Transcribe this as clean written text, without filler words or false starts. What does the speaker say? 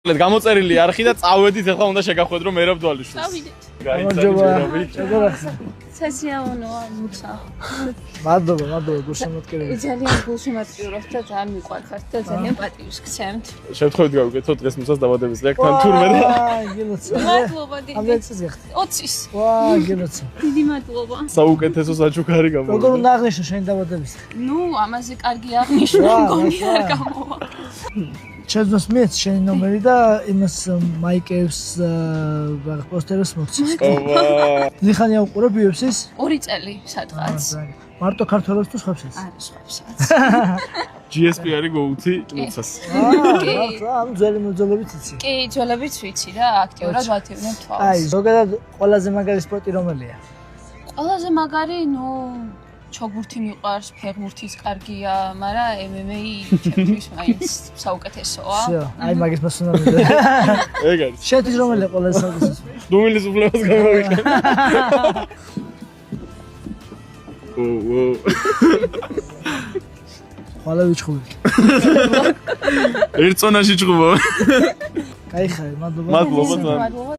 გამოწერილი არხი და წავედით ახლა უნდა შეგახვედრო მერაბ დვალიშვილს. გამარჯობა. სასიამოვნოა მუცა. მადლობა, გულშემატკივრები. ძალიან გულშემატკივრობთ და ძალიან მიყვარხართ და ძალიან პატივს გცემთ. შევთხოვით გავუკეთოთ დღეს მუცას დაბადების რეაქთან თურმე და გილოცი. მადლობა დიდი. ამბეცის გახდა. 20-ის. გილოცი. დიდი მადლობა. საუკეთესო საჩუქარი როგორ გამოვა. უნდა აღნიშნო შენი დაბადების? ნუ ამაზე კარგი აღნიშნა მგონი არ გამოვა. ჩემს მეც შენი ნომერი და იმას მაიკებს პოსტერებს მოგცეს. ზიხანია უყურებ UFC-ს? 2 წელი სადღაც. მარტო ქართველებს თუ სხვებსაც? არის სხვებსაც. GSP არის გოუთი მუცას. ანუ ძველი მოძებნებით იცი. კი, ძველებიც ვიცი და აქტიურად ვათივნებ თვალს. აი, ზოგადად ყველაზე მაგარი სპორტი რომელია? ყველაზე მაგარი, ნუ ჩოგურთი მიყვარს, ფეხბურთიც კარგია, მაგრამ MMA ჩემთვის მაინც საუკეთესოა. всё, აი მაგის მასუნამდე. ეგ არის. შეთვის რომელია ყველაზე საუკეთესო? დუმილის უფლებას გამოვიყენ. ხვალე ვიჩხუბი. ერთ წონაში ჭუბო. კაი ხარ, მადლობა. მადლობა. მადლობა.